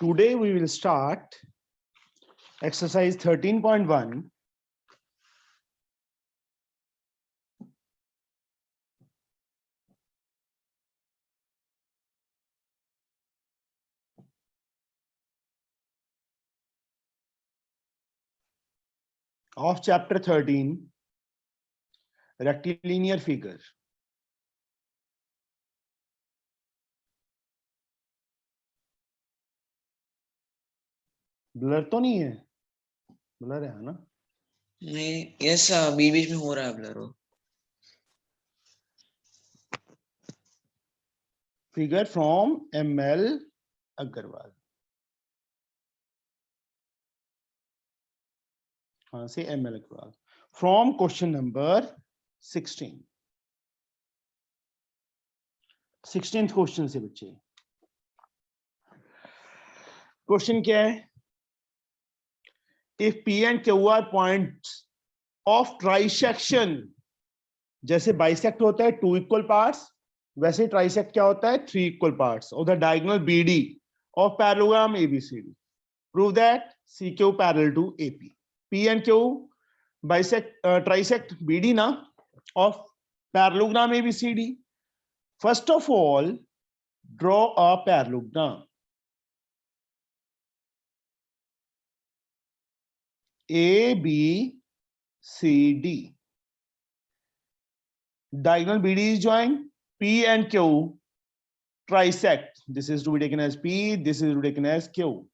Today we will start exercise 13.1. Of chapter 13, rectilinear figure. Blur तो नहीं है? Blur है ना? नहीं, यस बीच में हो रहा है blur. Figure from ML Agarwal. हाँ से ML Agarwal. From question number 16. 16th question से बच्चे. Question क्या है? If P and Q are points of trisection, जैसे bisect होता है 2 equal parts, वैसे trisect क्या होता है 3 equal parts of the diagonal BD of parallelogram ABCD. Prove that CQ parallel to AP. P and Q trisect BD na of parallelogram ABCD. First of all, draw a parallelogram. ABCD. Diagonal BD is joined. P and Q trisect. This is to be taken as P. This is to be taken as Q.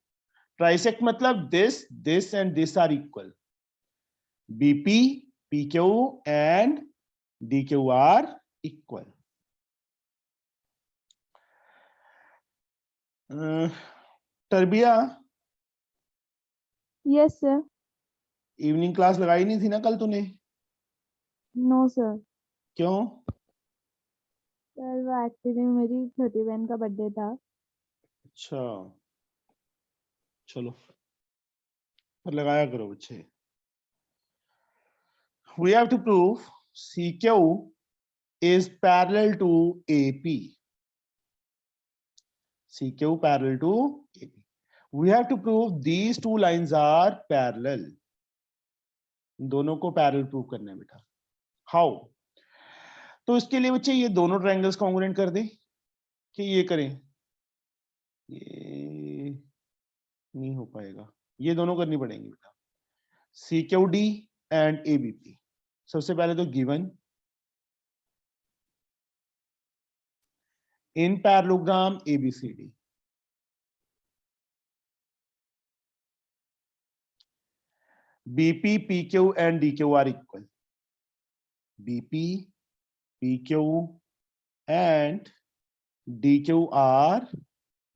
Trisect matlab this and this are equal. BP, PQ and DQ are equal. Tarbiya, yes sir. Evening class लगाई नहीं थी ना कल तूने? No sir. क्यों? Sir वो actually मेरी छोटी बहन का बर्थडे था। अच्छा, चलो पर लगाया करो बच्चे. We have to prove CQ is parallel to AP. CQ parallel to AP. We have to prove these two lines are parallel. दोनों को पैरेलल प्रूव करना है बेटा. हाउ? तो इसके लिए बच्चे ये दोनों ट्रायंगल्स कॉन्ग्रुएंट कर दें कि ये करें. ये नहीं हो पाएगा, ये दोनों करनी पड़ेंगी बेटा. CQD and ABP. सबसे पहले तो given in parallelogram ABCD. BP, PQ and DQ are equal. BP, PQ and DQ are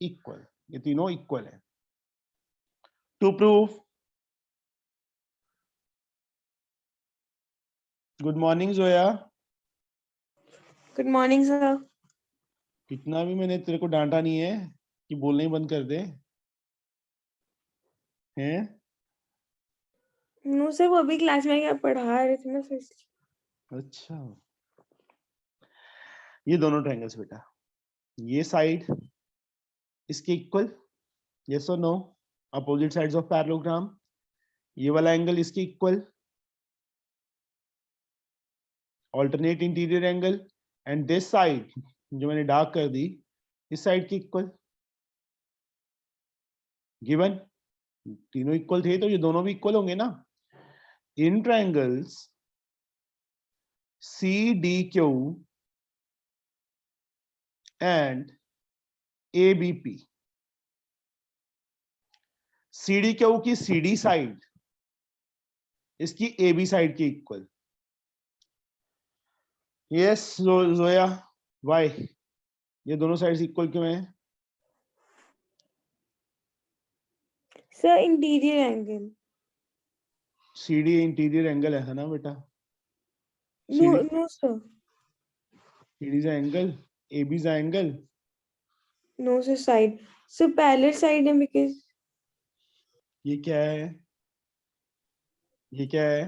equal. ये तीनों equal है. To prove, good morning Zoya. Good morning sir. कितना भी मैंने तेरे को डांटा नहीं है कि बोलना ही बंद कर दे हैं. नो सर, वो अभी क्लास में क्या पढ़ा रहे थे ना सर। अच्छा, ये दोनों ट्रायंगल्स बेटा, ये साइड इसके इक्वल, यस और no? Opposite sides of parallelogram. ये वाला एंगल इसके equal, alternate interior angle. And this side जो मैंने डार्क कर दी, इस साइड की इक्वल. गिवन तीनों इक्वल थे तो ये दोनों भी इक्वल होंगे ना. इन triangles CDQ and ABP, CDQ की CD साइड इसकी AB साइड के इक्वल. Yes Zoya, why? ये दोनों साइड्स इक्वल क्यों हैं? Sir interior angle. CD interior angle है ना बेटा? No no sir. CD is angle, AB is angle. No sir, side. Sir parallel side है बिकॉज़ ये क्या है? ये क्या है?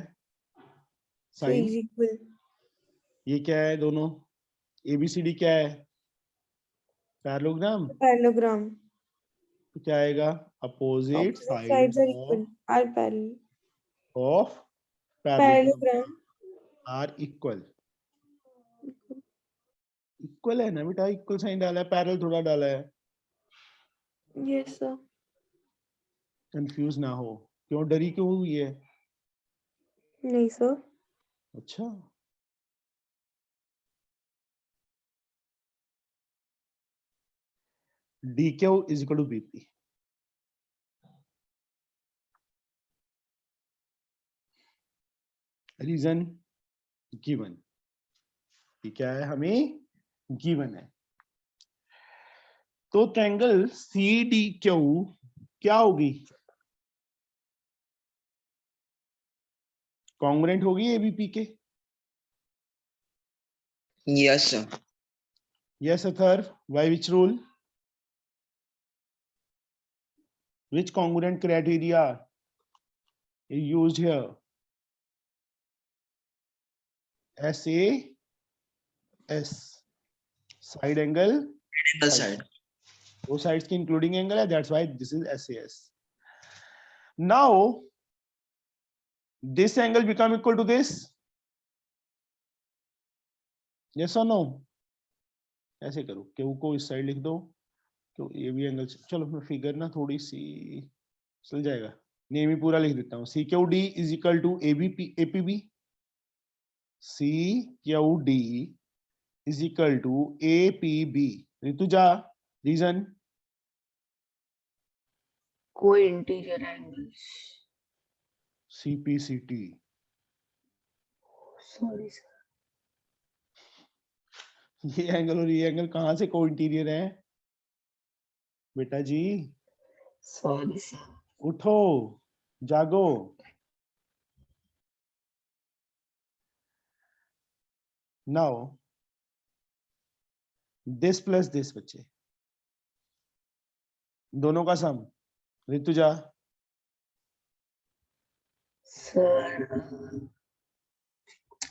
Sir sine. Is equal. ये क्या है? दोनों ABCD क्या है? पैरेललोग्राम. पैरेललोग्राम। तो क्या आएगा? Opposite Opposite side sides are equal, are parallel. Of Parallelogram. Are equal. Equal है ना बेटा, इक्वल साइन डाला है, पैरेलल थोड़ा डाला है। Yes, sir. कंफ्यूज ना हो। क्यों डरी क्यों हुई है? नहीं sir. अच्छा, D Q is equal to BP. Reason given. ये क्या है? हमें गिवन है। तो ट्रायंगल सी डी क्यू क्या होगी? कॉन्ग्रुएंट होगी एबीपी के? Yes, sir. Yes other, by which rule? Which congruent criteria is used here? SAS, side angle, Angle side. both sides की including angle है, that's why this is SAS. Now this angle become equal to this, yes or no? ऐसे करो, Q को इस side लिख दो, तो ये भी एंगल, चलो मैं फिगर ना थोड़ी सी चल जाएगा, नेम ही पूरा लिख देता हूँ। C Q D is equal to ABP APB, C Q D is equal to APB. Rituja, reason? Co-interior angles. CPCT. Sorry, sir. ये एंगल और ये एंगल कहाँ से को इंटीरियर है बेटा जी? Sorry, sir. उठो, जागो। Now this plus this बच्चे, दोनों का sum. Rutuja, Sir,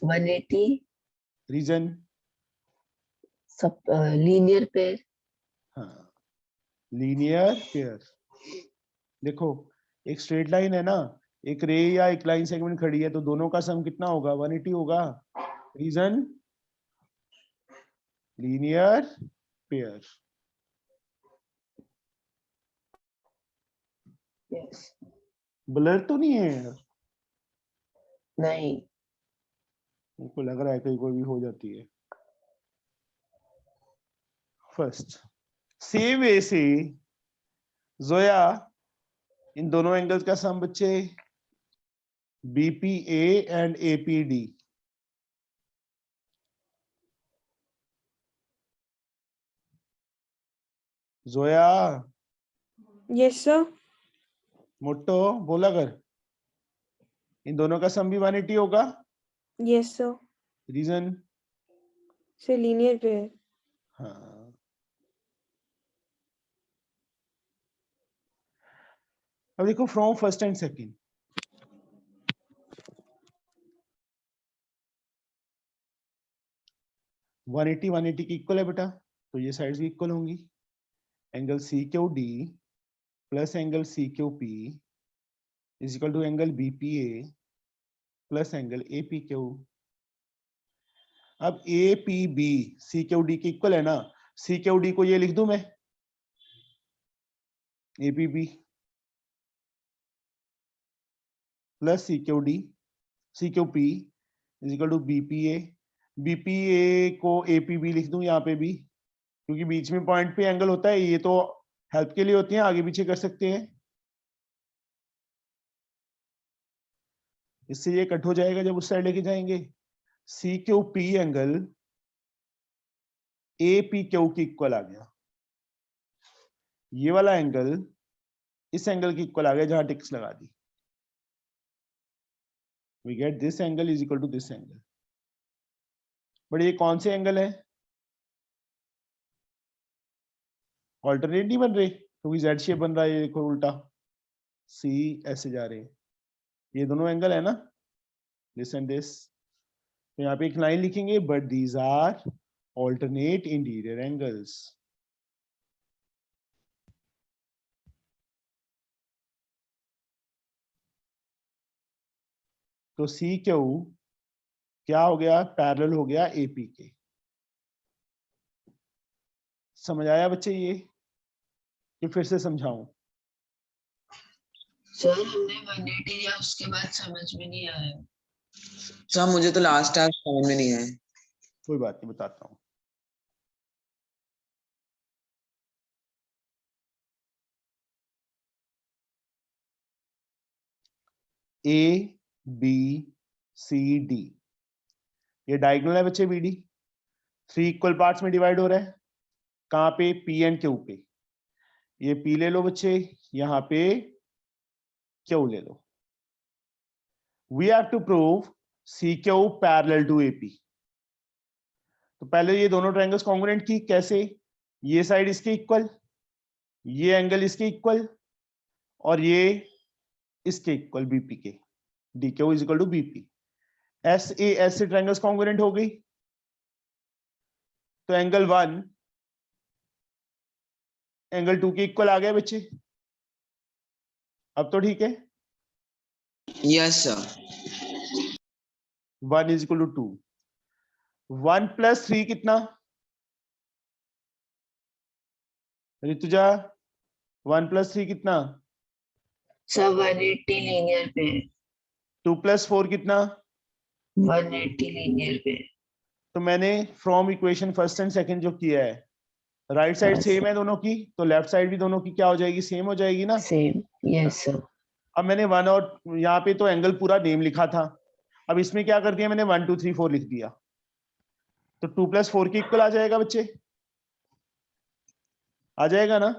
180 reason? linear pair. हाँ, लीनियर पेयर। देखो एक स्ट्रेट लाइन है ना, एक रे या एक लाइन सेगमेंट खड़ी है, तो दोनों का सम कितना होगा? 180 होगा। Reason? Linear pair. Yes. Blur तो नहीं है यार? नहीं. मुझको लग रहा है कहीं कोई भी हो जाती है। फर्स्ट सेम वे से जोया, इन दोनों एंगल्स का सम बच्चे BPA and APD. Zoya, Yes, sir. मोटो बोला कर, इन दोनों का सम भी 180 होगा। Yes, sir. Reason? So linear pair. हाँ, अब देखो from first and second, one eighty की इक्वल है बेटा, तो ये साइड्स भी इक्वल होंगी। Angle C Q D plus angle C Q P is equal to angle BPA plus angle APQ. अब A P B C Q D की equal है ना, सी क्यू डी को ये लिख दूं मैं, A P B plus C Q D, C Q P is equal to BPA, BPA को ए पी बी लिख दूं यहाँ पे भी, क्योंकि बीच में पॉइंट पे एंगल होता है, ये तो हेल्प के लिए होती है, आगे पीछे कर सकते हैं। इससे ये कट हो जाएगा जब उस साइड लेके जाएंगे। C Q P angle A P Q की इक्वल आ गया, ये वाला एंगल इस एंगल की इक्वल आ गया जहां टिक्स लगा दी। We get this angle is equal to this angle. But ये कौन से एंगल है? ऑल्टरनेट नहीं बन रहे, क्योंकि जेड शेप बन रहा है, ये देखो उल्टा, सी ऐसे जा रहे हैं, ये दोनों एंगल है ना, दिस एंड दिस। तो यहाँ पे एक लाइन लिखेंगे, but these are alternate interior angles. तो सी क्यू क्या हो गया, पैरेलल हो गया एपी के। समझ आया बच्चे ये कि फिर से समझाऊं? सर हमने 180 लिया, उसके बाद समझ में नहीं आया। सर मुझे तो लास्ट टास्क समझ में नहीं आया। कोई बात नहीं, बताता हूं। ए बी सी डी, ये डायगोनल है बच्चे बीडी। 3 इक्वल पार्ट्स में डिवाइड हो रहा है। कहां पे, पी एंड क्यू पे। ये पी ले लो बच्चे, यहां पे क्यू ले लो। We have to prove C Q parallel to AP. तो पहले ये दोनों ट्रायंगल्स कॉन्ग्रुएंट की, कैसे, ये साइड इसके इक्वल, ये एंगल इसके इक्वल, और ये इसके इक्वल बीपी के। D Q is equal to BP. S A S से ट्रायंगल्स कॉन्ग्रुएंट हो गई। तो एंगल 1 एंगल 2 के इक्वल आ गया बच्चे। अब तो ठीक है। Yes sir. 1 is equal to 2। 1 plus 3 कितना, ऋतुजा? 1 प्लस 3 कितना? सर 180 लीनियर पे। 2 प्लस 4 कितना? 180 लीनियर पे। तो मैंने from equation first and second जो किया है, राइट साइड सेम है दोनों की, तो लेफ्ट साइड भी दोनों की क्या हो जाएगी, सेम हो जाएगी ना। Same, yes sir. अब मैंने 1 और यहाँ पे तो एंगल पूरा नेम लिखा था, अब इसमें क्या कर दिया मैंने, 1 2 3 4 लिख दिया। तो 2 प्लस 4 के इक्वल आ जाएगा बच्चे, आ जाएगा ना।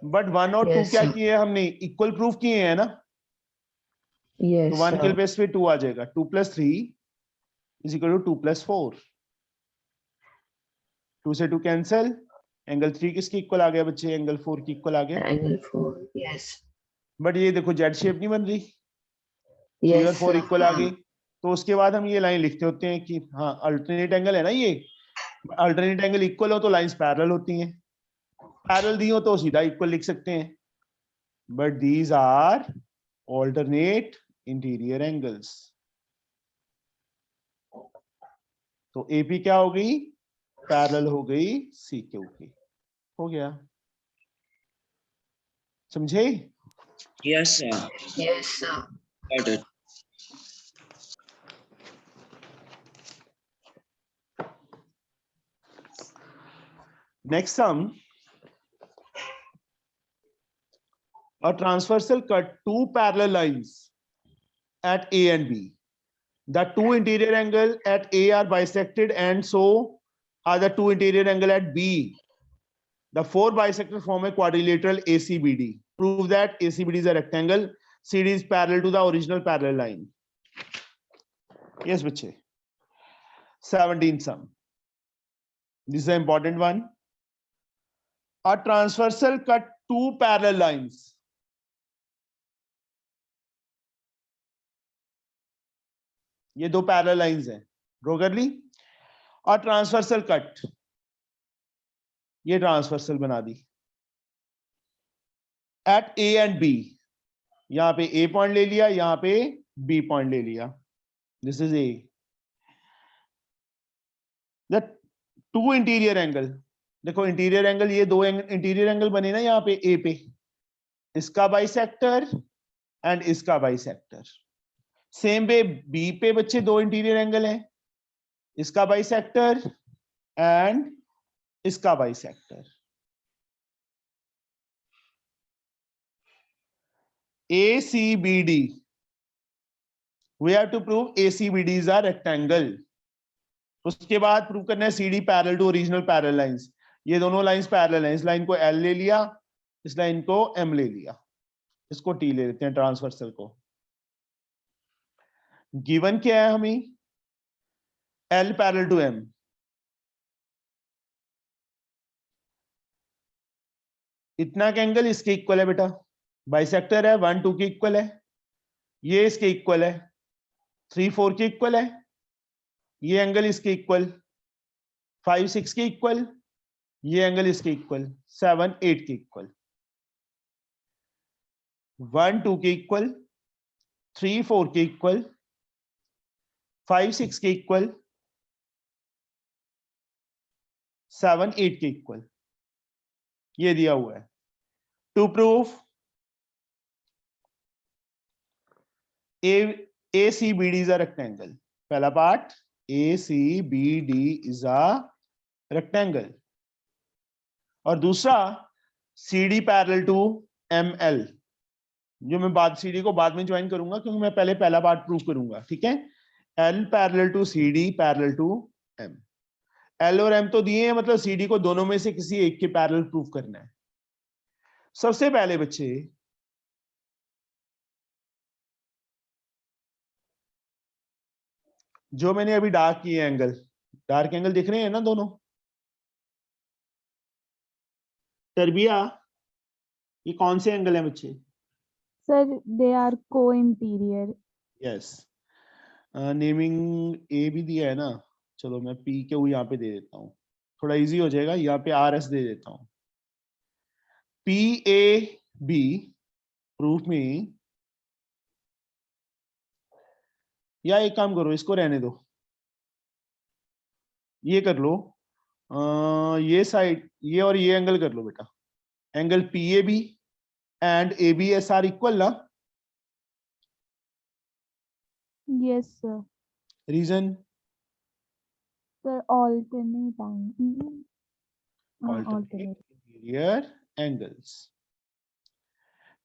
बट 1 और 2 Yes, क्या sir. किए हमने, इक्वल प्रूफ किए हैं ना। यस तो 1 के प्लेस पे 2 आ जाएगा। 2 plus 3 is equal to 2 plus 4। 2 से 2 कैंसिल। एंगल 3 किसके इक्वल आ गया बच्चे, एंगल 4 की इक्वल आ गया। एंगल 4, यस बट ये देखो जेड शेप नहीं बन रही, 3 और यस 4 सर। इक्वल आ गई। तो उसके बाद हम ये लाइन लिखते होते हैं कि हाँ अल्टरनेट एंगल है ना ये, अल्टरनेट एंगल इक्वल हो तो लाइंस पैरेलल होती हैं, पैरेलल दी हो तो सीधा इक्वल लिख सकते हैं। But these are alternate interior angles. तो एपी क्या हो गई, पैरेलल हो गई सी क्यू की। हो गया, समझे? Yes sir. Yes sir. Got it. Next sum, a transversal cut two parallel lines at A and B. The two interior angle at A are bisected and so are the two interior angle at B. The four bisectors form a quadrilateral ACBD. Prove that ACBD is a rectangle. CD is parallel to the original parallel line. Yes, bache. 17th sum. This is an important one. A transversal cut two parallel lines. ये दो parallel lines हैं, draw कर ली। और transversal cut, ये transversal बना दी eight A and B. यहां पे ए point ले लिया, यहां पे बी पॉइंट ले लिया। This is a. The two interior angle, देखो इंटीरियर एंगल, ये दो इंटीरियर एंगल बने ना यहाँ पे ए पे, इसका बाइसेक्टर एंड इसका बाइसेक्टर। सेम वे बी पे बच्चे दो इंटीरियर एंगल हैं, इसका बाइसेक्टर एंड इसका bisector. ACBD, we have to prove ACBD is a rectangle. उसके बाद प्रूव करना है CD parallel to original parallel lines. ये दोनों लाइंस पैरेलल हैं, इस लाइन को L ले लिया, इस लाइन को M ले लिया, इसको T ले लेते हैं ट्रांसवर्सल को। गिवन क्या है हमें, L पैरेलल टू M। इतना का एंगल इसके इक्वल है बेटा, बाइसेक्टर है, 1 2 के इक्वल है, ये इसके इक्वल है, 3 4 के इक्वल है, ये एंगल इसके इक्वल, 5 6 के इक्वल, ये एंगल इसके इक्वल, 7 8 के इक्वल, 1 2 के इक्वल, 3 4 के इक्वल, 5 6 के इक्वल, 7 8 के इक्वल, ये दिया हुआ है। To proof ACBD is a rectangle. पहला part, ACBD is a rectangle. और दूसरा CD पैरेलल टू ML, जो मैं बाद CD को बाद में ज्वाइन करूंगा क्योंकि मैं पहले पहला पार्ट प्रूव करूंगा, ठीक है। L parallel to CD parallel to M, L और M तो दिए हैं, मतलब CD को दोनों में से किसी एक के पैरेलल प्रूव करना है। सबसे पहले बच्चे जो मैंने अभी डार्क किए एंगल, डार्क एंगल दिख रहे हैं ना दोनों, तरबिया ये कौन से एंगल हैं बच्चे? सर दे आर को इंटीरियर। यस, नेमिंग ए भी दिया है ना, चलो मैं पी के यहाँ पे दे देता हूँ, थोड़ा इजी हो जाएगा, यहाँ पे RS दे देता हूँ। PAB प्रूफ में, या एक काम करो, इसको रहने दो, ये कर लो, ये साइड, ये और ये एंगल कर लो बेटा। Angle PAB and ABS are equal ना? Yes sir. Reason? Sir alternate alternate interior angles.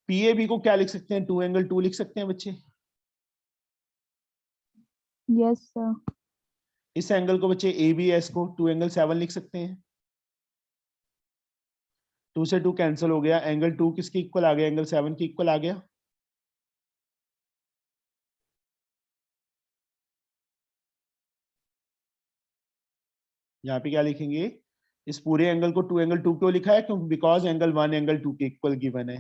PAB को क्या लिख सकते हैं? 2 एंगल 2 लिख सकते हैं बच्चे। Yes sir. इस एंगल को बच्चे ABS को 2 एंगल 7 लिख सकते हैं। 2 से 2 कैंसिल हो गया, एंगल 2 किसके इक्वल आ गया? एंगल 7 के इक्वल आ गया। यहाँ पे क्या लिखेंगे? इस पूरे एंगल को 2 एंगल 2 क्यों लिखा है? क्योंकि बिकॉज एंगल 1 एंगल 2 के इक्वल गिवन है।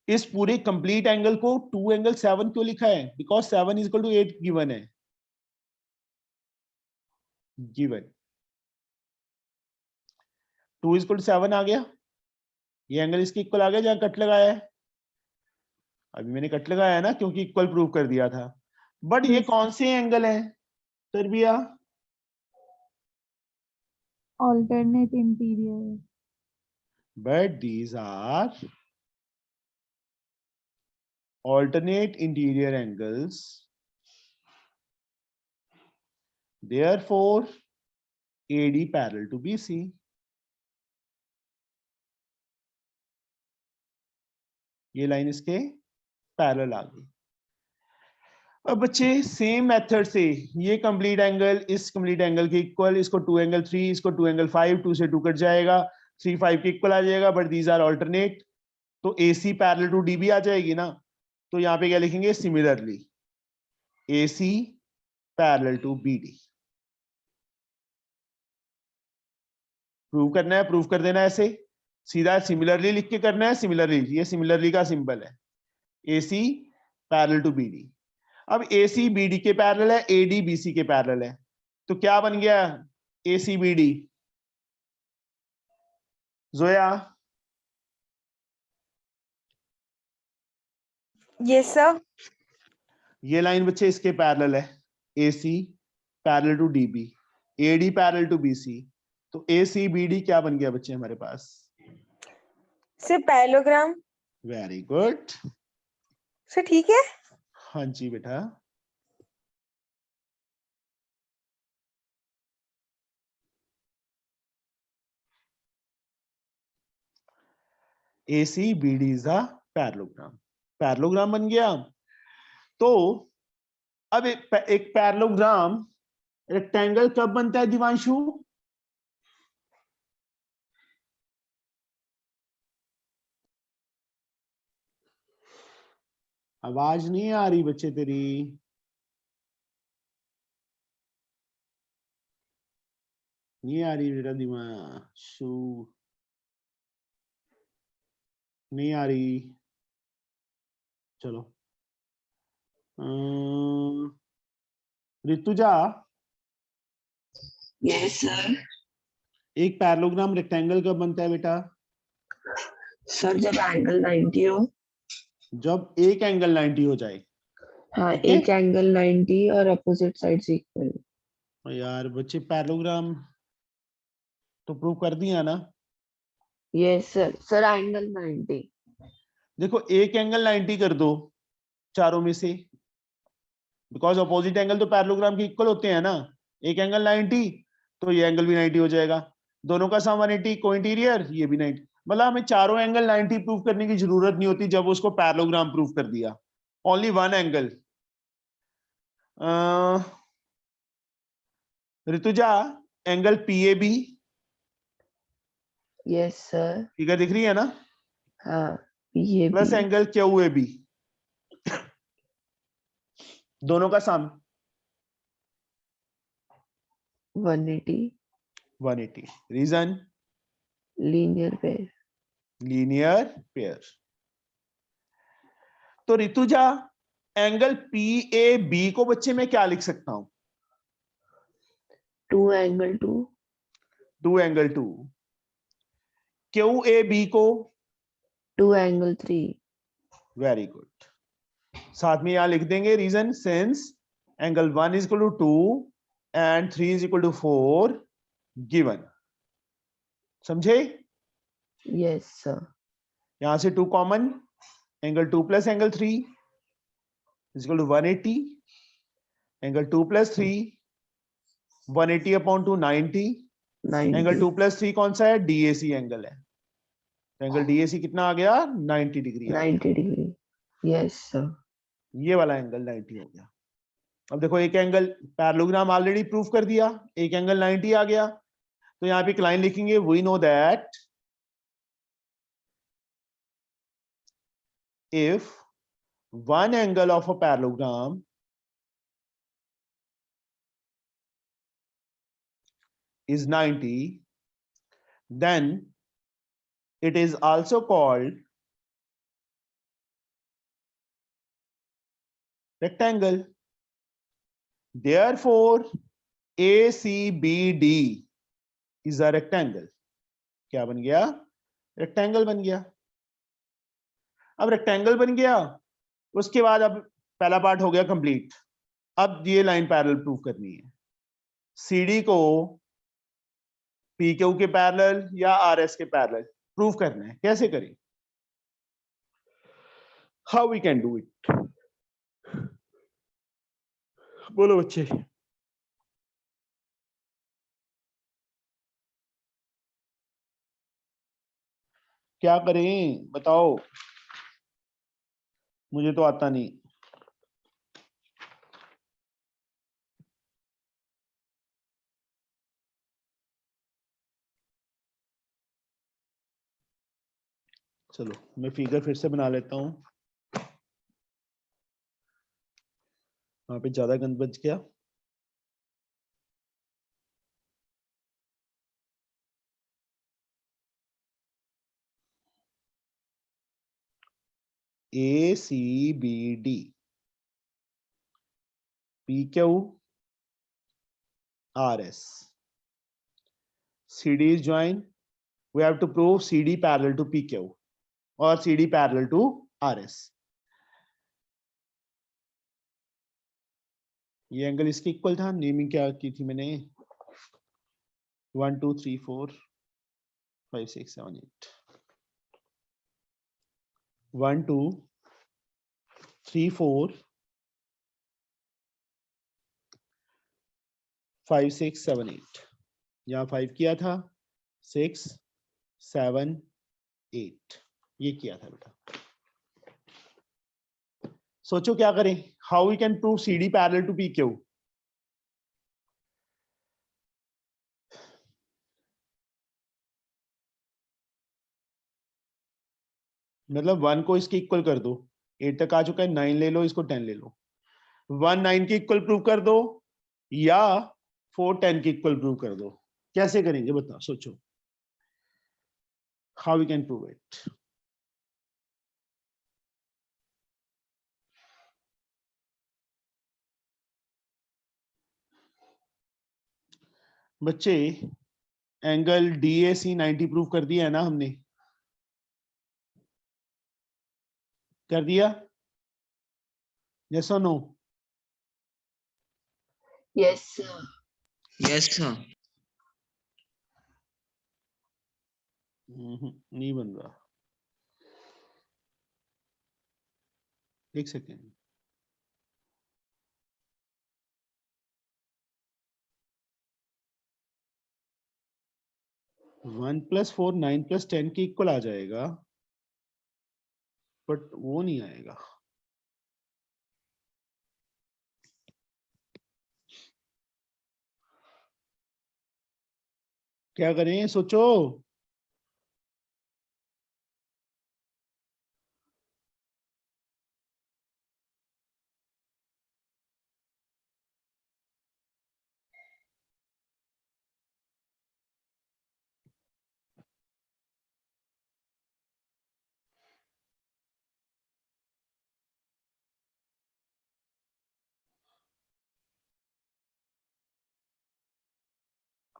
इस पूरे कंप्लीट एंगल को 2 एंगल 7 क्यों लिखा है? Because 7 is equal to 8 given है, गिवन 2 इज इक्वल टू 7 आ गया। ये एंगल इसके इक्वल आ गया जहां कट लगाया है। अभी मैंने कट लगाया है ना, क्योंकि इक्वल प्रूव कर दिया था। बट ये कौन से एंगल हैं Tarbiya? Alternate interior. But these are alternate interior angles. Therefore, AD parallel to BC. ये लाइन इसके पैरेलल आ गई। अब बच्चे सेम मेथड से ये कंप्लीट एंगल इस कंप्लीट एंगल के इक्वल, इसको 2 एंगल 3, इसको 2 एंगल 5, 2 से 2 कट जाएगा, 3 5 के इक्वल आ जाएगा। बट दीज आर ऑल्टरनेट, तो AC पैरेलल टू DB आ जाएगी ना। तो यहाँ पे क्या लिखेंगे? Similarly AC parallel to BD। Prove करना है, प्रूव कर देना है ऐसे सीधा, सिमिलरली लिख के करना है। सिमिलरली, ये सिमिलरली का सिंबल है, AC पैरेलल टू BD। अब AC BD के पैरेलल है, AD BC के पैरेलल है, तो क्या बन गया? AC BD। Zoya? Yes sir. ये लाइन बच्चे इसके पैरेलल है, AC parallel to DB, AD parallel to BC। तो AC BD क्या बन गया बच्चे हमारे पास? Sir parallelogram. Very good. Sir ठीक है। हाँ जी बेटा। ACBD is a parallelogram. Parallelogram बन गया। तो अब एक पैरेललोग्राम रेक्टेंगल कब बनता है दिवांशु? आवाज नहीं आ रही बच्चे तेरी। नहीं आ रही बेटा दिवांशु, नहीं आ रही। चलो ऋतुजा, यस सर। एक पैरेललोग्राम रेक्टेंगल कब बनता है बेटा? सर जब एंगल 90 हो। जब एक एंगल 90 हो जाए। हाँ, ठीक है? एक एंगल 90 और अपोजिट साइड्स इक्वल। यार बच्चे पैरेललोग्राम तो प्रूव कर दिया ना। Yes sir. Sir angle 90। देखो एक एंगल 90 कर दो चारों में से, बिकॉज अपोजिट एंगल तो पैरेललोग्राम के इक्वल होते हैं ना। एक एंगल 90 तो ये एंगल भी 90 हो जाएगा, दोनों का सम 180, कोइंटीरियर ये भी 90। मतलब हमें चारों एंगल 90 प्रूव करने की जरूरत नहीं होती जब उसको पैरेललोग्राम प्रूव कर दिया, only one angle. Rutuja, angle PAB yes sir. Figure दिख रही है ना, हाँ, ये प्लस भी एंगल क्यूएबी, दोनों का sum 180। 180। Reason linear pair. Linear pair. तो ऋतुजा एंगल पीएबी को बच्चे में क्या लिख सकता हूं? 2 एंगल 2। 2 एंगल 2। क्यूएबी को 2 एंगल 3। Very good. साथ में यहां लिख देंगे reason, since angle 1 is equal to 2 and 3 is equal to 4 given. समझे? Yes sir. यहां से 2 common, angle 2 plus angle 3 is equal to 180, angle 2 plus 3 180 upon 2 90, angle 2 plus 3 कौन सा है? डीएसी एंगल है, एंगल डीएसी कितना आ गया? 90 डिग्री आ गया। 90 डिग्री। Yes sir. ये वाला एंगल 90 हो गया। अब देखो एक एंगल पैरेललोग्राम ऑलरेडी प्रूफ कर दिया, एक एंगल 90 आ गया, तो यहां पे एक लाइन लिखेंगे, we know that if one angle of a parallelogram is 90, then it is also called rectangle. Therefore, ACBD is a rectangle. क्या बन गया? रेक्टेंगल बन गया। अब रेक्टेंगल बन गया, उसके बाद अब पहला पार्ट हो गया कंप्लीट। अब ये लाइन पैरेलल प्रूव करनी है, सीडी को पीक्यू के पैरेलल या आरएस के पैरेलल प्रूव करना है। कैसे करें? How we can do it? बोलो बच्चे। क्या करें बताओ, मुझे तो आता नहीं। चलो मैं फिगर फिर से बना लेता हूं, वहां पे ज्यादा गंद बच गया। ACBD, PQ, RS, CD is joined. We have to prove CD parallel to PQ or CD parallel to RS. ये एंगल इसके इक्वल था, नेमिंग क्या की थी मैंने? 1 2 3 4 5 6 7 8, 1 2 3 4 5 6 7 8, यहाँ 5 किया था, 6 7 8 ये किया था बेटा। सोचो क्या करें, how we can prove CD parallel to PQ? मतलब 1 को इसके इक्वल कर दो, 8 तक आ चुका है, 9 ले लो, इसको 10 ले लो। 1 9 के इक्वल प्रूव कर दो या 4 10 के इक्वल प्रूव कर दो। कैसे करेंगे बताओ, सोचो how we can prove it? बच्चे एंगल DAC 90 प्रूव कर दिया है ना हमने? कर दिया? Yes or no? Yes, sir. Yes, sir. नहीं बन रहा. एक second. One plus four 9 plus 10 के इक्वल आ जाएगा, बट वो नहीं आएगा. क्या करें, सोचो.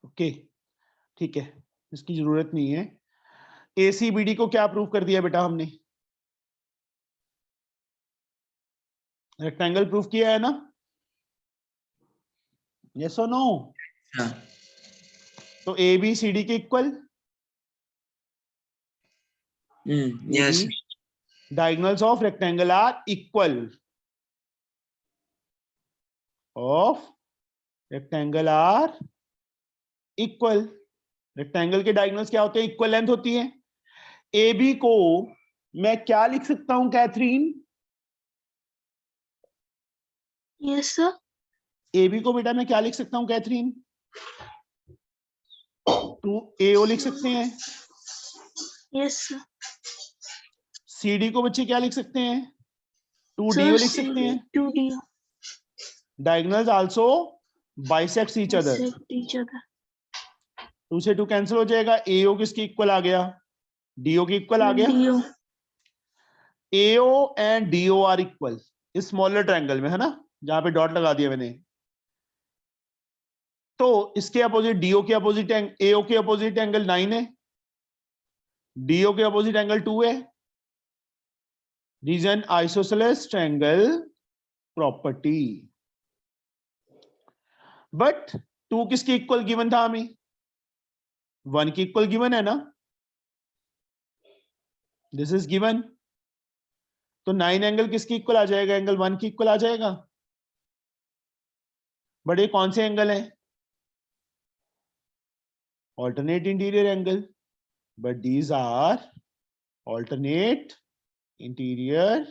ओके, ठीक है, इसकी जरूरत नहीं है. एसीबीडी को क्या प्रूव कर दिया बेटा हमने? रेक्टेंगल प्रूफ किया है ना? यस और नो? हाँ. तो ए बी सी डी के equal. Yes. Diagonals of rectangle are equal. Of rectangle are equal. Rectangle के डायगोनल्स क्या होते हैं? इक्वल लेंथ होती है. ए बी को मैं क्या लिख सकता हूं Catherine? Yes sir. A B को बेटा मैं क्या लिख सकता हूं कैथरीन? 2AO लिख सकते हैं. Yes sir. सी डी को बच्चे क्या लिख सकते हैं? 2DO लिख सकते हैं. 2D diagonals also bisects each other. each other. 2 से 2 कैंसिल हो जाएगा. AO किसके इक्वल आ गया? DO के इक्वल आ गया. DO. AO and DO are equal smaller triangle में, है ना, जहां पे डॉट लगा दिया मैंने. तो इसके अपोजिट DO के अपोजिट AO के अपोजिट एंगल 9 है. DO के अपोजिट एंगल 2 है. Reason isosceles triangle property. But 2 किसके इक्वल गिवन था हमें? 1 की इक्वल गिवन है ना. This is given. तो 9 एंगल किसकी इक्वल आ जाएगा? एंगल 1 की इक्वल आ जाएगा. बट ये कौन से एंगल है? Alternate interior angle. But these are alternate interior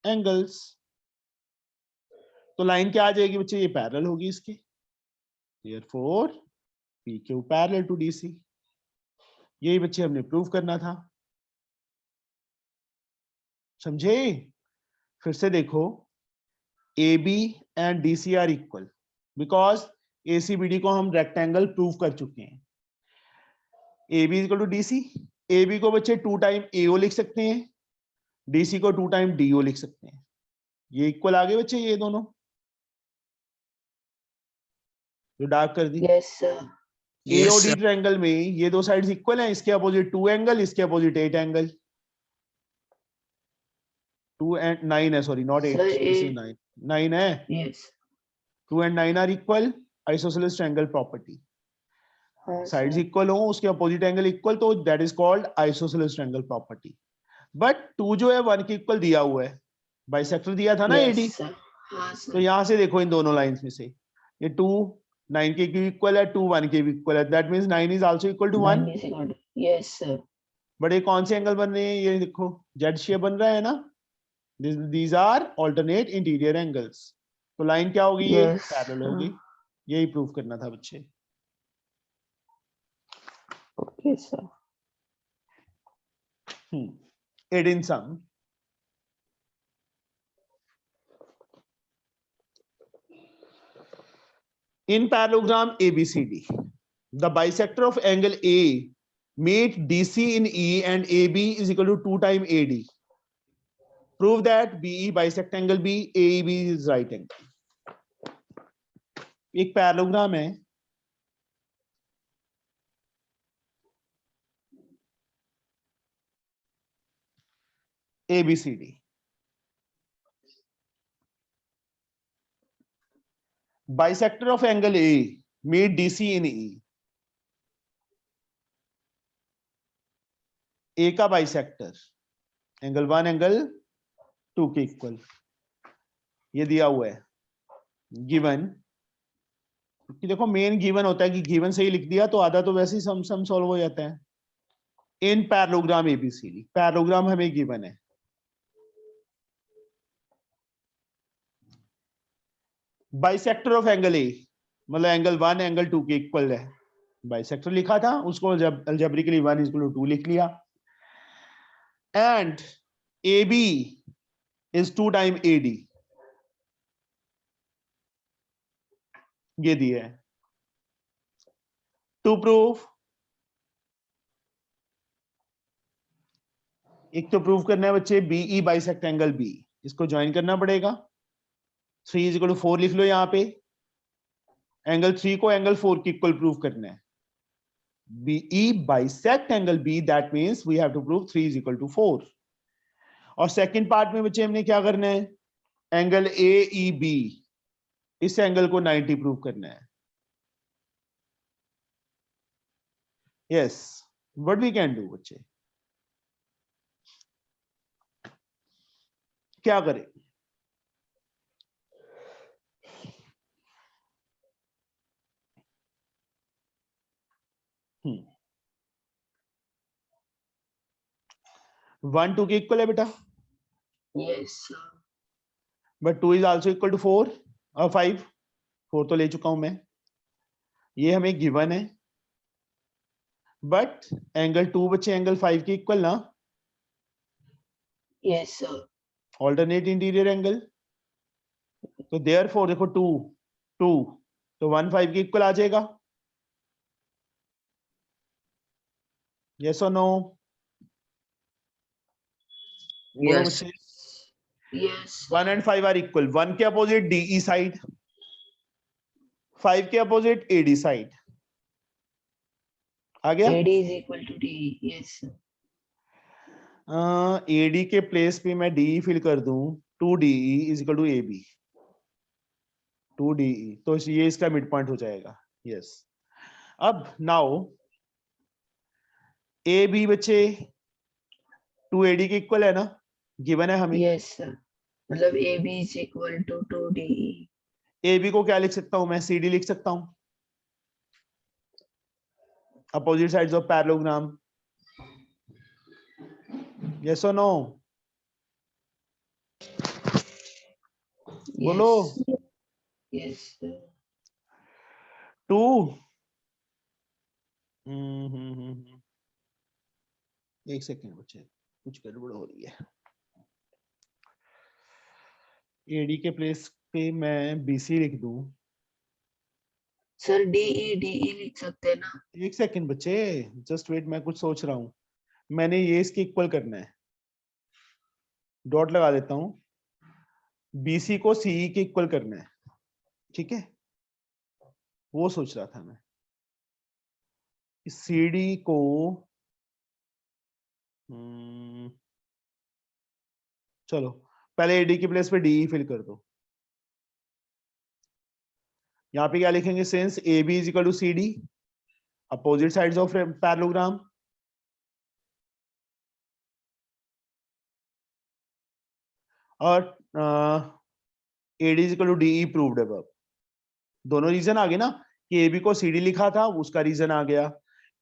angles. तो लाइन क्या आ जाएगी बच्चे? ये पैरेलल होगी इसके. Therefore PQ parallel to DC. यही बच्चे हमने प्रूव करना था. समझे? फिर से देखो, AB and DC are equal because ACBD को हम रेक्टेंगल प्रूव कर चुके हैं. AB equal to DC. AB को बच्चे 2 टाइम AO लिख सकते हैं. DC को 2 टाइम DO लिख सकते हैं. ये इक्वल आ गए बच्चे, ये दोनों जो डार्क कर दी. Yes, sir. Yes, AOD sir. Triangle में ये दो साइड्स इक्वल हैं. इसके अपोजिट 2 एंगल, इसके अपोजिट 8 एंगल. 2 and 9 है, sorry not 8, Sir, this is 9. 9 है. Yes. 2 and 9 are equal. Isosceles triangle property. हाँ, साइड्स sir. इक्वल हो, उसके अपोजिट एंगल इक्वल, तो that is called isosceles triangle property. But 2 जो है 1 के इक्वल दिया हुआ है. बाइसेक्टर दिया था ना Yes, AD. sir. हाँ, तो sir. यहां से देखो इन दोनों लाइंस में से ये 2 9 के इक्वल है, 2 1 के इक्वल है. That means 9 is also equal to 1. 9 is equal to. Yes, sir. But ये कौन से एंगल बन रहे हैं? ये देखो जेड शेप बन रहा है ना. These are alternate interior angles. तो लाइन क्या होगी? ये Yes, पैरेलल sir. होगी. यही प्रूव करना था बच्चे. Okay, sir. Add in sum. In parallelogram ABCD, the bisector of angle A meet DC in E and AB is equal to 2 times AD. Prove that BE bisect angle B, AEB is right angle. एक parallelogram है. ABCD. Bisector of angle A meet DC in E. A का bisector angle 1 angle 2 के equal, ये दिया हुआ है given. कि देखो मेन गिवन होता है कि गिवन से ही लिख दिया तो आधा तो वैसे ही सम सॉल्व हो जाता है। इन पैरेललोग्राम एबीसीडी, पैरेललोग्राम हमें गिवन है। बाइसेक्टर ऑफ एंगल ए मतलब एंगल 1 एंगल 2 के इक्वल है, बाइसेक्टर लिखा था उसको जब अलजेब्रिकली 1 = 2 लिख लिया। And AB is 2 times AD, ये दिया है। टू प्रूव, एक तो प्रूव करना है बच्चे BE बाइसेक्ट एंगल B, इसको ज्वाइन करना पड़ेगा। 3 = 4 लिख लो यहाँ पे, एंगल 3 को एंगल 4 के इक्वल प्रूव करना है। BE bisect angle B, that means we have to prove 3 = 4। और सेकंड पार्ट में बच्चे हमने क्या करना है, एंगल AEB, इस एंगल को 90 प्रूव करना है। Yes, what we can do बच्चे, क्या करें? वन 2 के इक्वल है बेटा, Yes, sir. But 2 is also equal to 4 और 5, 4 तो ले चुका हूं मैं, ये हमें गिवन है। बट एंगल 2 बच्चे एंगल 5 के इक्वल ना, Yes, sir. Alternate interior angle, तो देयरफॉर देखो 2 2 तो 1 5 के इक्वल आ जाएगा। यस और नो? बोलो Yes. बच्चे। Yes. 1 and 5 आर इक्वल, 1 के अपोजिट DE साइड, 5 के अपोजिट AD साइड, आ गया। AD is equal to D. Yes, sir. AD के प्लेस पे मैं DE फिल कर दूं, 2DE = AB, 2DE, तो ये इसका मिड पॉइंट हो जाएगा। यस, अब नाउ AB बच्चे 2AD के इक्वल है ना, गिवन है हमें। Yes, sir. मतलब AB is equal to 2DE. AB को क्या लिख सकता हूं मैं, CD लिख सकता हूं, opposite sides of parallelogram. Yes और नो? बोलो। Yes, sir. 2 एक सेकेंड बच्चे, कुछ गड़बड़ हो रही है। AD के प्लेस पे मैं BC लिख दूं, सर DE लिख सकते हैं ना? एक सेकेंड बच्चे, जस्ट वेट, मैं कुछ सोच रहा हूं। मैंने ये इसके इक्वल करना है, डॉट लगा देता हूं, BC को CE के इक्वल करना है, ठीक है, वो सोच रहा था मैं। CD को चलो पहले AD की प्लेस पे DE फिल कर दो। यहाँ पे क्या लिखेंगे, since AB = CD, opposite sides of parallelogram, और AD = DE प्रूव्ड अबव। दोनों रीजन आ गए ना, कि AB को CD लिखा था उसका रीजन आ गया,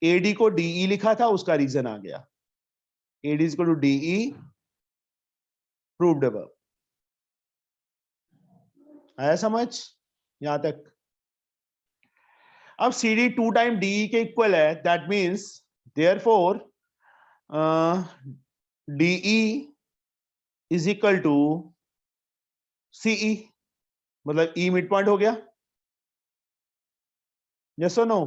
AD को DE लिखा था उसका रीजन आ गया। AD = DE proved above. आया समझ यहां तक? अब CD 2 टाइम DE के इक्वल है, that means therefore DE = CE, मतलब E मिड पॉइंट हो गया। यस और no?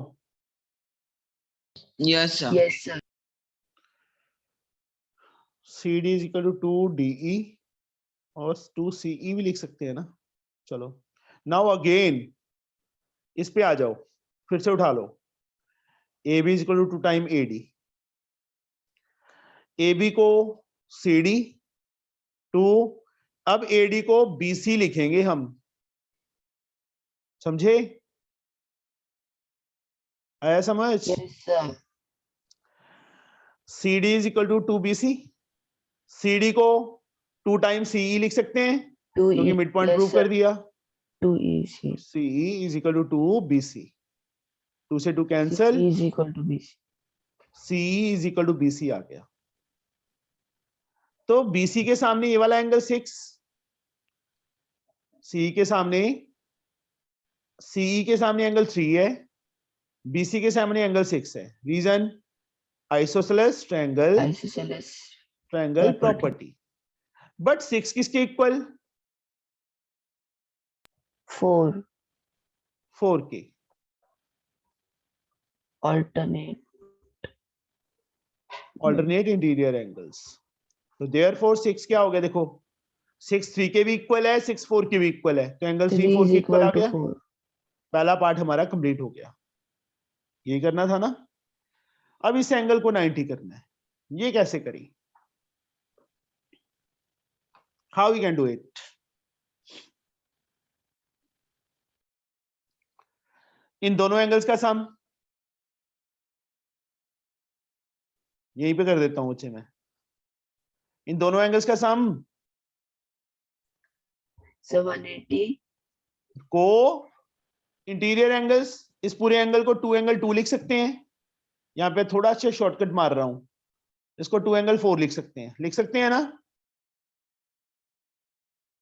Yes, sir. Yes, sir. CD = 2DE और 2CE भी लिख सकते हैं ना। चलो नाउ अगेन इस पे आ जाओ, फिर से उठा लो। AB = 2 टाइम AD, AB को CD 2, अब AD को BC लिखेंगे हम, समझे? आया समझ? Yes, sir. CD is equal to 2BC। CD को 2 टाइम्स CE लिख सकते हैं 2 क्योंकि E. Mid point Yes, prove sir. कर दिया। 2 EC. CE is equal to 2BC। 2 से 2 C cancel, is equal to BC. CE is equal to BC आ गया। तो BC के सामने ये वाला एंगल 6, CE के सामने एंगल 3 है, BC के सामने एंगल 6 है। Reason isosceles triangle Isosceles property. Property. But 6 किसके इक्वल? 4 4 के। alternate. Alternate interior angles. तो देयरफॉर 6 क्या हो गया? देखो 6 3 के भी इक्वल है, 6 4 के भी इक्वल है, तो एंगल 3 3 4 is के इक्वल आ equal to गया। 4. पहला पार्ट हमारा कंप्लीट हो गया। ये करना था ना। अब इस एंगल को 90 करना है। ये कैसे करें? How we can do it? इन दोनों एंगल्स का सम यहीं पे कर देता हूं बच्चे मैं। इन दोनों एंगल्स का सम So 180. को इंटीरियर एंगल्स, इस पूरे एंगल को 2 एंगल 2 लिख सकते हैं। यहां पे थोड़ा अच्छा शॉर्टकट मार रहा हूं, इसको 2 एंगल 4 लिख सकते हैं। लिख सकते हैं ना?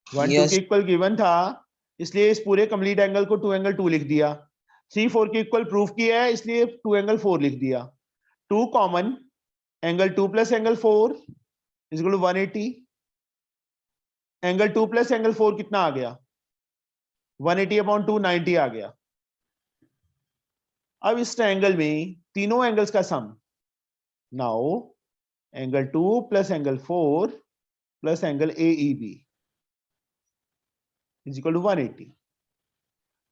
1 2 Yes. के इक्वल गिवन था, इसलिए इस पूरे कंप्लीट एंगल को 2 एंगल 2 लिख दिया। 3 4 के इक्वल प्रूफ किया है, इसलिए 2 एंगल 4 लिख दिया। 2 common, angle 2 plus angle 4 is equal to 180। Angle 2 plus angle 4 कितना आ गया? 180 अपॉन 2 90 आ गया। अब इस ट्रायंगल में तीनों एंगल्स का sum, now angle 2 plus angle 4 plus angle AEB is equal to 180।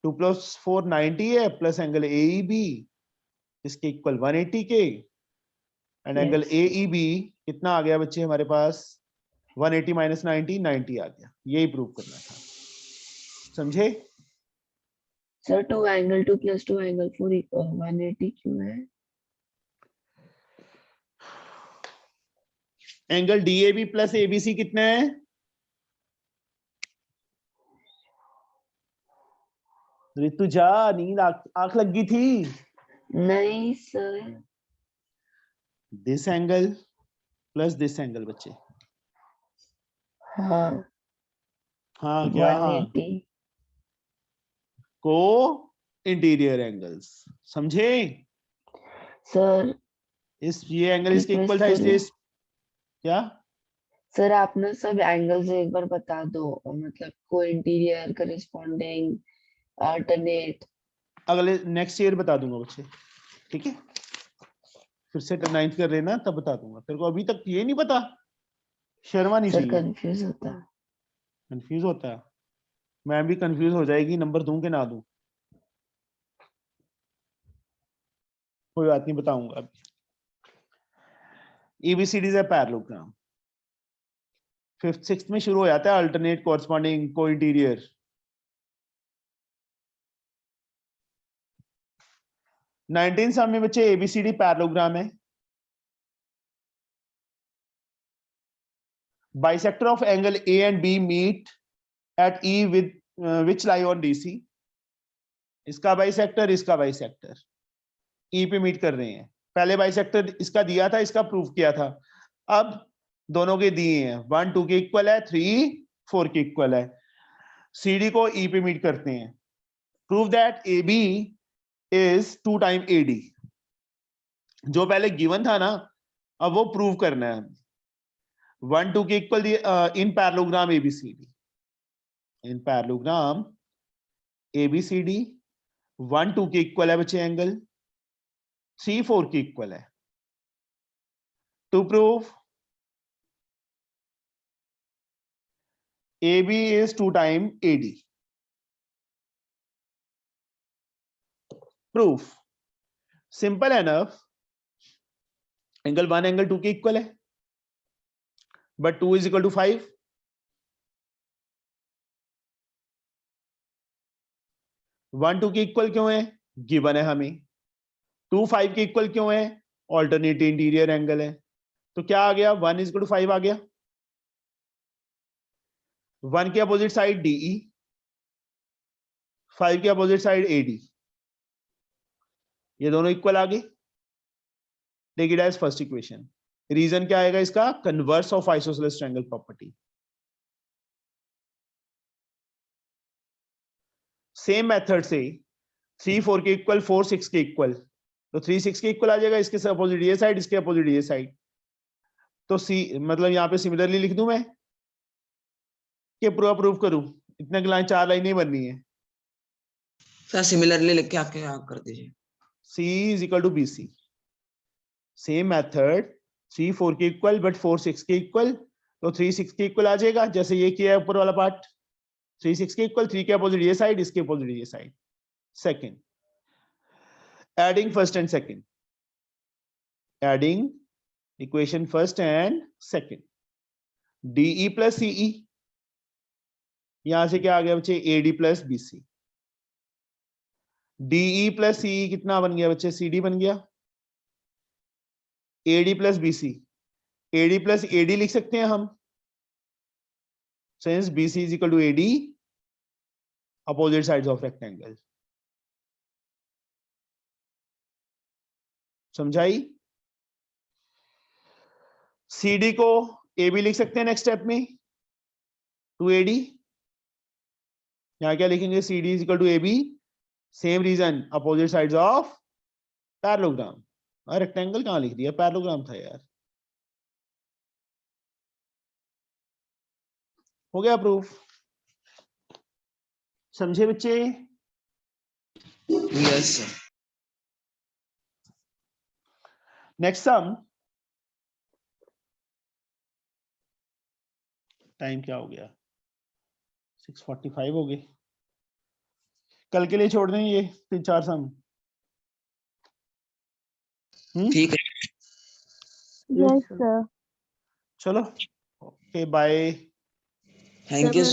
2 plus 4 90 है, प्लस एंगल AEB इसके इक्वल 180 के, एंड एंगल Yes. AEB कितना आ गया बच्चे हमारे पास? 180 माइनस 90 90 आ गया। यही प्रूव करना था। समझे? Sir 2 angle 2 plus 2 angle 4 equal 180 क्यों है? एंगल DAB प्लस ABC कितना है? ऋतु जा, नींद आंख लग गई थी। नहीं sir. This angle plus this angle बच्चे। हाँ. हाँ क्या? हाँ 180. को इंटीरियर एंगल्स। समझे? सर ये एंगल इसके रिक्वेस्ट इक्वल था, इसलिए करूं? क्या? सर आप ना सब एंगल्स एक बार बता दो, मतलब को इंटीरियर, करिस्पॉन्डिंग, अल्टरनेट। अगले नेक्स्ट ईयर बता दूंगा बच्चे, ठीक है? फिर से 9th कर लेना, तब बता दूंगा। तेरे को अभी तक ये नहीं पता? शर्मा नहीं सर चाहिए। कंफ्यूज होता है। कंफ्यूज होता है? मैं भी कंफ्यूज हो जाएगी, नंबर दूं कि ना दूं? कोई बात नहीं, बताऊंगा अभी। ABCD is a parallelogram. 5th 6th में शुरू हो जाता है अल्टरनेट, कोरस्पॉन्डिंग, को इंटीरियर। 19th सम में बच्चे ABCD पैरेललोग्राम है। Bisector of angle A and B meet at E with which lie on DC। इसका बाइसेक्टर, इसका बाइसेक्टर E पे मीट कर रहे हैं। पहले बाइसेक्टर इसका दिया था, इसका प्रूव किया था। अब दोनों के दिए हैं, 1 2 के इक्वल है, 3 4 के इक्वल है। CD को E पे मीट करते हैं। Prove that AB is 2 time AD। जो पहले गिवन था ना, अब वो प्रूव करना है। 1 2 के equal in parallelogram ABCD। In parallelogram ABCD 1 2 के इक्वल है बच्चे एंगल, 3 4 के इक्वल है। To prove AB is 2 time AD। Proof simple enough. Angle 1 angle 2 के इक्वल है, बट 2 इज इक्वल टू 5। 1 2 के इक्वल क्यों है, गिवन है हमें। 2 5 के इक्वल क्यों है, ऑल्टरनेट इंटीरियर एंगल है। तो क्या आ गया, 1 इज इक्वल टू 5 आ गया। 1 के अपोजिट साइड DE, 5 के अपोजिट साइड AD, ये दोनों इक्वल आ गए। Take it as first equation. Reason क्या आएगा इसका, converse of isosceles triangle property. Same method से 3 4 के इक्वल 4 6 के इक्वल, तो 3 6 के इक्वल आ जाएगा, इसके अपोजिट ये साइड, इसके अपोजिट ये साइड। तो सी मतलब यहाँ पे सिमिलरली लिख दूं मैं कि प्रूव करूं, इतने लाइन 4 लाइन नहीं बननी है। सर सिमिलरली लिख के आपके आप कर दीजिए। C is equal to BC, same method 3 4 के इक्वल बट 4 6 के इक्वल, तो 3 6 के इक्वल आ जाएगा, जैसे ये किया है ऊपर वाला पार्ट। 3 6 के इक्वल, 3 के अपोजिट ये साइड, इसके अपोजिट ये side. Second, adding first and second, adding equation first and second, DE plus CE, यहां से क्या आ गया बच्चे, AD plus BC। DE plus CE कितना बन गया बच्चे, CD बन गया। AD plus BC, AD plus AD लिख सकते हैं हम, since BC is equal to AD, opposite sides of rectangle। समझाई। CD को AB लिख सकते हैं नेक्स्ट स्टेप में, 2AD। यहां क्या लिखेंगे, CD is equal to AB, same reason, opposite sides of parallelogram. और रेक्टेंगल कहां लिख दिया, पैरेललोग्राम था यार। हो गया प्रूफ, समझे बच्चे। Yes sir. Next sum, time क्या हो गया, 6:45 हो गए। कल के लिए छोड़ दें ये 3 4 सम। ठीक है। Yes, sir. चलो, ओके बाय। Thank you.